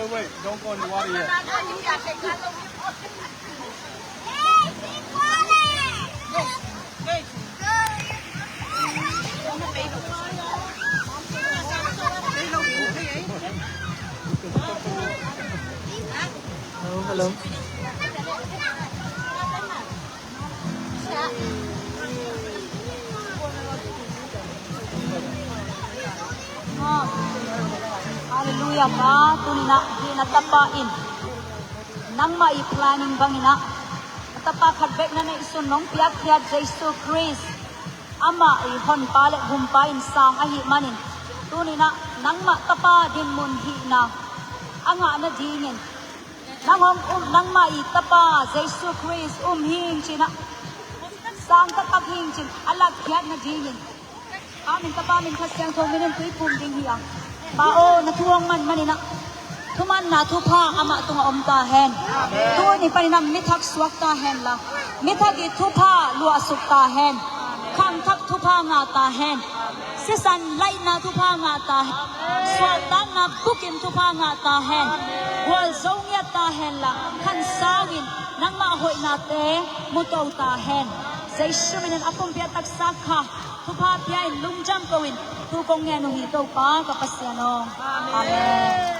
Wait. Don't go in the water yet. Hello. Hallelujah ka tunina di natapain nang mai-planning bangina natapa khadbek na isunong piak Jesus Christ ama ihon pale gumpain sang ahi manin tunina nang matapa din mun hi na anga na dingin nang nang mai-tapa Jesus Christ hing china sang tataging chin alag piak na dingin amin tapa min kasyang thominin kui pum ding hiya Bao na tuwang man manina tuman na tupa ama tunga omta hen tu ni paninam mithak swak ta hen la mithak I tupa lua suk ta hen kham thak tupa nga ta hen sisan lai na tupa nga ta swal ta na bukin tupa nga ta hen wal zong ya ta hen la khan sawin nang ma hoi na te muto ta hen zai shuminen apom pia tak sakha tupa pia lungjam kawin tu kong nghe nung ito pa kapasyan Amen.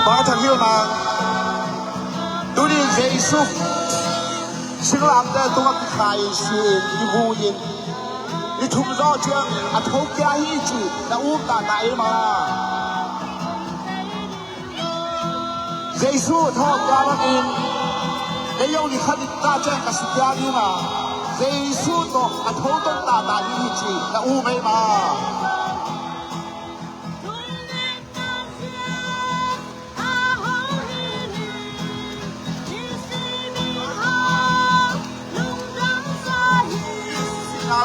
Ba thằng hiếu mà tu đi Jesus xin làm để tôi mặc khai xuyên đi vui yên đi thùng gió trường à thấu kia hi chỉ đã uống cả đại mà Jesus thọ kia mà in để yêu đi khát ta trên cả sự kia đi mà Jesus to à thấu đông ta đại hi chỉ đã uống mấy mà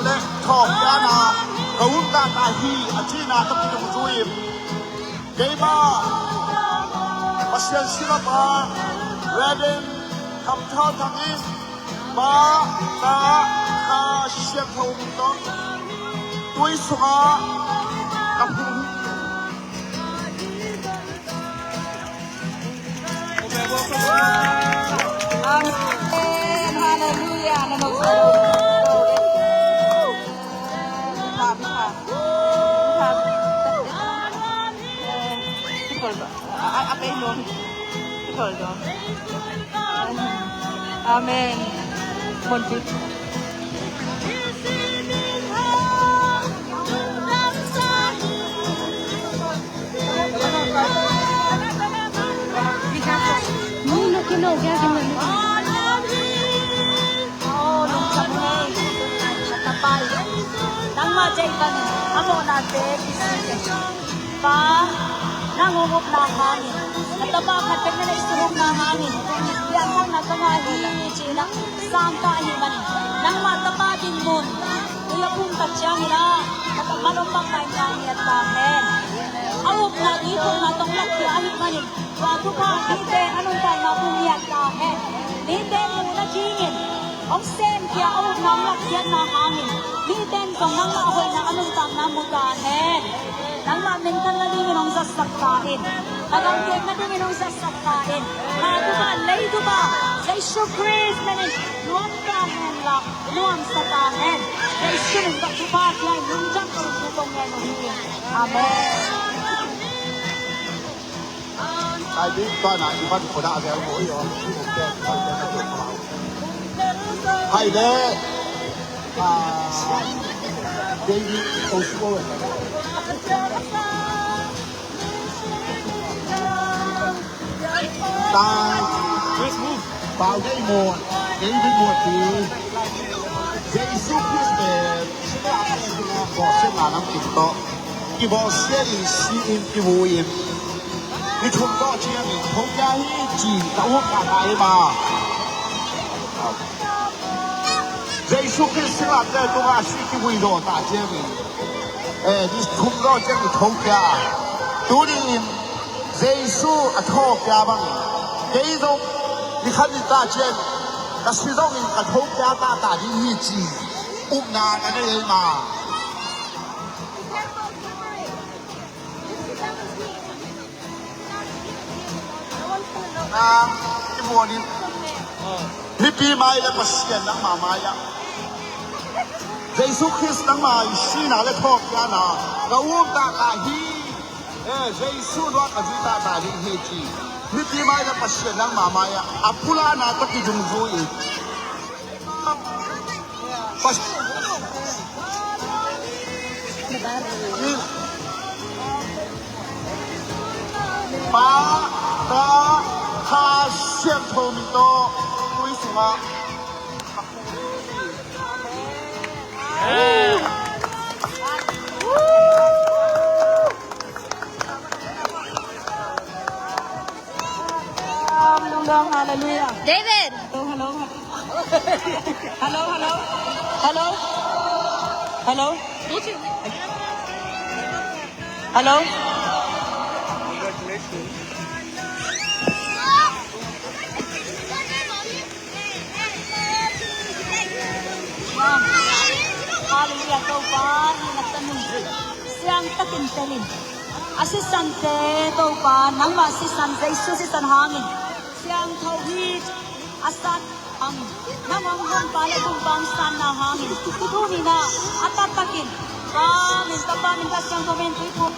le thọ kia na uống cả đại hi à chỉ na tập trung chú ý cái mà Pasien siapa Raden Kamthal Tangi Ba Ta Ka Siap Thau Mintong Tui Suha Kampung Amen. Hallelujah. Apa ini? Betul dong. Amin. Montit. Muna kino gagawin mo. Oh, nung sabay. Natapay. Nang majay ka niya. Amo natin. Pa. Nangungup na hangin. Natabakat pag na isurong na hangin. Biyakan na tangahi china. Sangka himanin. Nang matapadin mo. Kuya kung katsya nila. Malumbang na inani at tahen. Awag na dito na tonglak kaya himanin. Wato ka, dite, anong ka na pumiyak tahen. Dite muna jingin. Ang sen kaya awag na ang lakyan na hangin. Dite kong nang maahoy na anong ka na mutahen. Nang mamintan na din yung sasakkain. Nagangkip na din yung sasakkain. Nato ba, laydo ba? Sa iso Christ na rin, luwang tahen lang, luwang sa tahen. Sa iso nung kakupat yan, yung dyan karuputong yan ng hingin. Amen. Tại vì con này thì vẫn có đạo theo mỗi rồi hay đấy David Osborne ta vào cái mùa David mùa thì Jesus Christ bỏ xem là năm kịch to cái bỏ xe đi xin cái vô yên你从到这里，从家一起到我干来嘛？耶稣跟神啊，在东啊，是个围绕大姐妹。你从到这里从家，都得耶稣啊，讨家嘛，这种你看你大见，那谁让你个头家大大的一击，乌拿那个人嘛。一波呢，你比买了不鲜能妈妈呀？耶稣基督能买西拿的托家拿，个乌大大希，耶稣罗个最大大的一击。你比买了不鲜能妈妈呀？阿布拉拿个地中主义，不。把他他先头名多为什么？Hallelujah. David! Hello. Hello. Hello. Hello. Hallelujah. Kau pa nagtanong siyang takin-talin. Asistante kau pa nang ma-asistante susisan hangin. Siyang tauhid asat ang namanghan pala kung bangsan na hangin. Tutuni na atatakin. Minta pa siyang komento ito.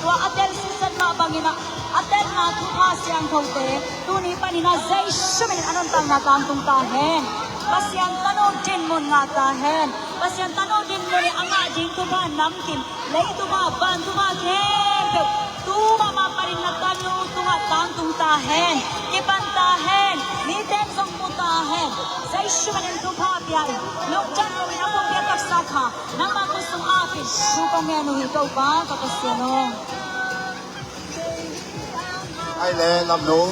Tua atel sisan mabangina. Atel na tuha siyang kaute. Tuni pa nina zay shumin anong tang nakantong tahen. Pasyan tanong din mo nga tahen. Pasyan tanong din mo ni anga din tuba namkin. Lay tuba ban tuba ken. Tuma maparing nagtanong tunga tangtong tahen. Ipantahen. Miten sang putahen. Zay shumin ang tuba biyari. Lukjan mo rin ako biyatak sakha. Nang makusong akin. Upang yan ikaw pa kapasyanong. Ai le làm nô,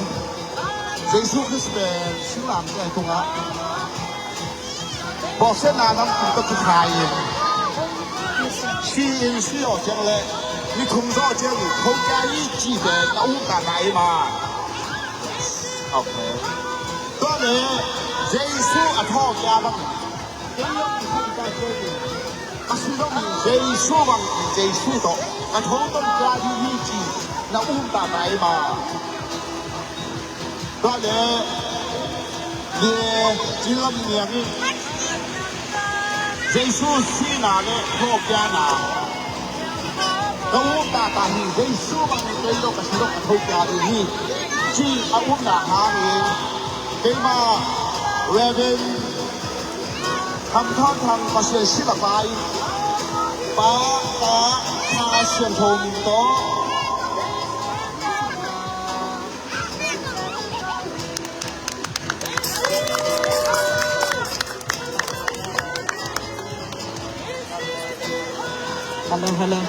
Giêsu Christ xin làm cái tung á, bỏ xe nào nằm cũng có cái khai, xin ở trên lệ,你同到这里，头家一记得那乌大来嘛，OK， ตอนนี้เยซูอัทอกยาบังเดี๋ยว你看在这里，阿是让你เยซูบังเยซูต่ออัทอกต้องการที่มีจี那乌大来嘛。ตอนนี้เนี่ยจีนเนี่ยนี่เยซูสีนาเนี่ยทอกยานาแล้วอุตตาตาหิเยซูบังเกยโลกสิโลกทอกยาดีนี่จีอาอุตตาหานี่เกมาเรเวนทำท่าทางมาเสียสิบไปป้าตาทาเสียงทงโตHello.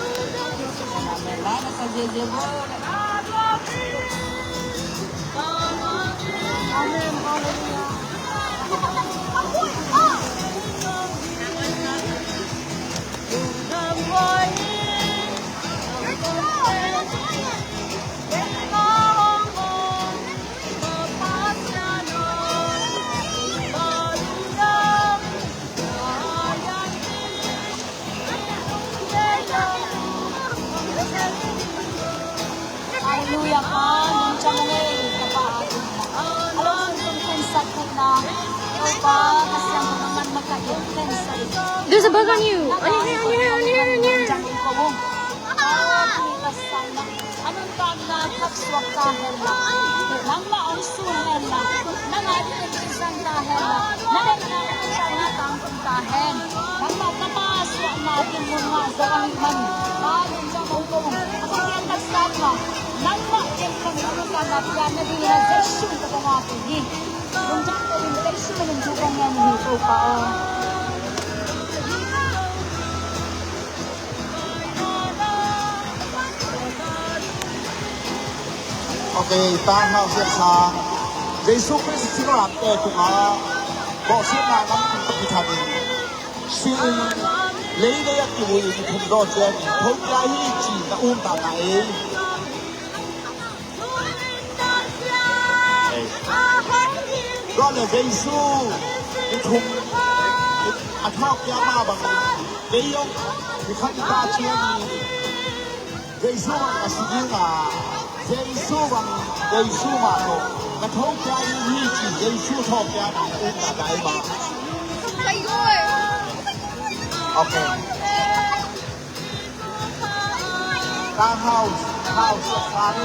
Hallelujah ka, nung chanangay, kapaatin na. Alam mo yung pensat na, ikaw pa, kasi ang mga magka-intensary. There's a bug on you! On your hair! Anong tag na kapswak tahen na? Nang maonsuhan na, nang atin tahen na, nang natatang tahen, nang matapaswa natin mga zarangiman, maaaring sa mong kasi yan nagsama, nang makin kami ano ka na yan na dinazation ka pang atin din. Kung dyan ka dinazation na nagdupang yan dito pa o. Okay, tahan siya sa Giêsu Christ xin làm kẻ của họ bỏ xiết nào nắm cùng tập thành xin lấy đây là kiểu gì thì không rõ chuyện không cái chỉ là tà này ก็เลยเยซูที่ถูกอัฐอกยามาบังเดียงที่ขัดตาเชียนีเยซูมันก็สิ่งน่ะเยซูมันเยซูมาโตกระทบยาอีจีเยซูทอกยาหนังอุ้งกระไดมาโอเคการเฮาส์ฟานิ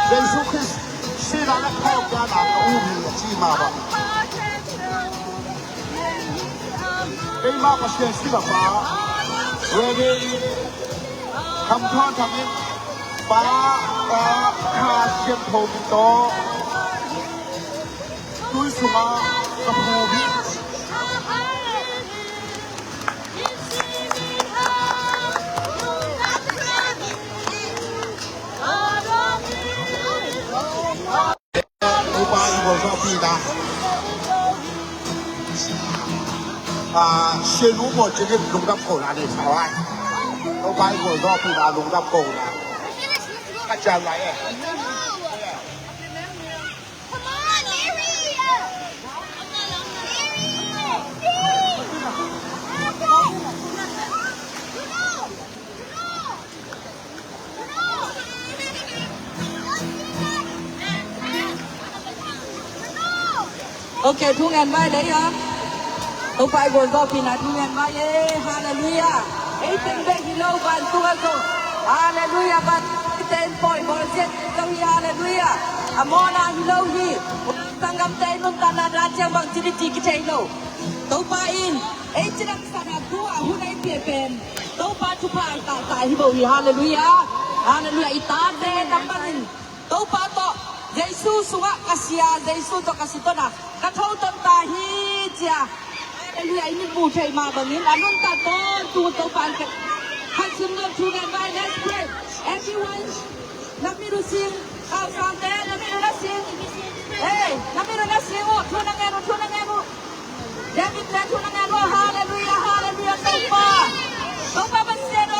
เยซูคริสต์是那个靠家那个物品的鸡嘛吧？给妈妈选是了吧？Ready？ คำทอดคำนี้ป้าคาเชียนโทมิโตดุยสุมากระพูบิเชื่อรู้หมดจะได้ลงรับโกนาในชาวบ้านเราไปหัวรอบพี่นาลงรับโกนาอาจารย์อะไรอ่ะโอเคทุกงานไว้เลยครับเอาไปบนรอบปีนาทุกงานไว้ฮาเลลูยาเอ้ยเป็นเบกิโลบันตัวโตฮาเลลูยาบันเต็นปอยบอลเจ็ดต้องฮาเลลูยาอามอนาฮิโลฮีตั้งกำเตนุนตานาราชบังจิริจิกิเทโลตัวไปอินเอ้ยจิรักษาตัวหุ่นไอเปียเป็นตัวไปทุกภายตาฮิโบฮีฮาเลลูยาอิตาเดนับบันตัวไปต่อเยซูสุวะกษยาเยซูตัวกษยตนะกระทบต้นตาฮีจ้าฮาเลลูยาอินบูชัยมาบังอินอนุนตาต้นตัวไปกันให้ชิมเลือดชูกันไว้ Let's pray everyone นับมิรุสิงข้าวสารแดงนับมิรุนัสิงเฮ้ยนับมิรุนัสิงทุนงานเดวิดแลทุนงานฮาเลลูยาตัวปาบัสเซโด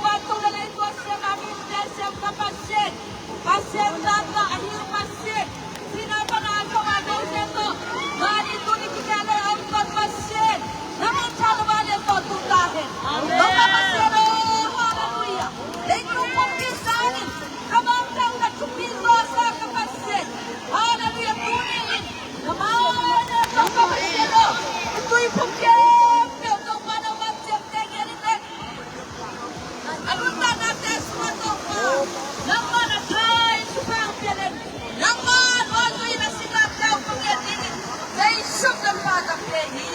วันตุลเลนตัวเซมามิเดเซมกับบัสเซปัสเซนดาตาฮิร์มัสเซสินาปนาโกมาโดเซโตบานิตุนิกิกาเลอัมกัสมัสเซนามันชาลวาเลโตตุตาเฮตัวปาบัสเซโดฮาเลลูยาเลกรุปกิซานิกำลังจะอุดชุบิโรซากับบัสเซฮาเลลูยาตุนิลินนามาเดตัวปาบัสเซโดตุยพุกเกเปียวตัวปานาบัสเซเตเกลิเตอนุตานาเตสมาโตปานามานาไทยสุภาพเปียเลนนามาโอตุยนาสิลาเจ้าพุกเกตินิเจสุกำปาตับเลฮี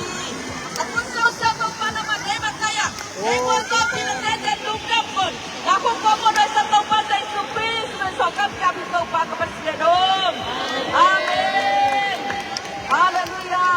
อนุโซซาโตปานามาเดมาตายาเอโกโตปินเตเตลุกดับคนนาคุโกโมโดซาโตปาเจสุปิสเมโซกัมกาบิโตปากับัสเซโดมอาเมนฮาเลลูยา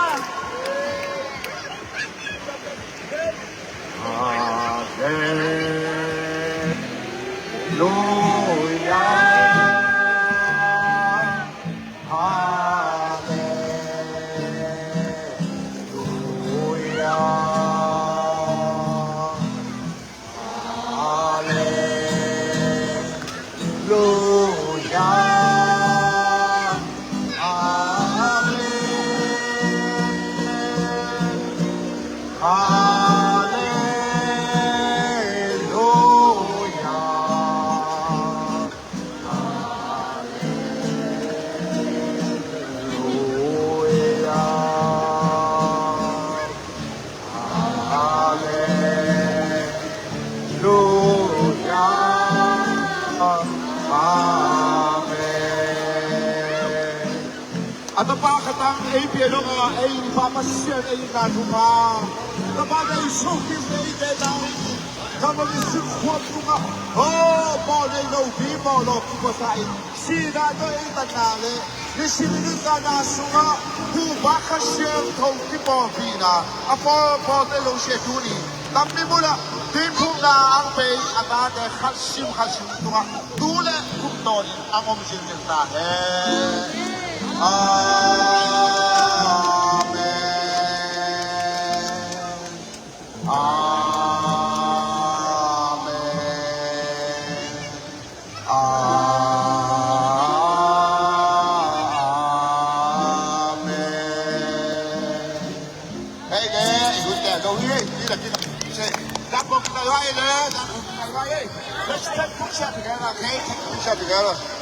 อัตมาขังเอเปียโลกเอฟามาเซียนเอการทุพาตมาได้สุขิเอเดนาทำให้สุขวัดทุกข์โอ้บอลเลยโลบีบอลโลกุบสายสีดาโดยตันนาเลยนี่สิมินุตานาสุงะผู้บักเชียงทงที่บอลบีนาอพอบอลเลยลงเชียดูนี่ตามนี้มุละทีมพวกนาอังเปย์อาตาเดขัดชิมตัวดูแลทุกตอนอังอมจินเจตาเฮ Say, that book, let's take a picture together, okay? Take a picture together.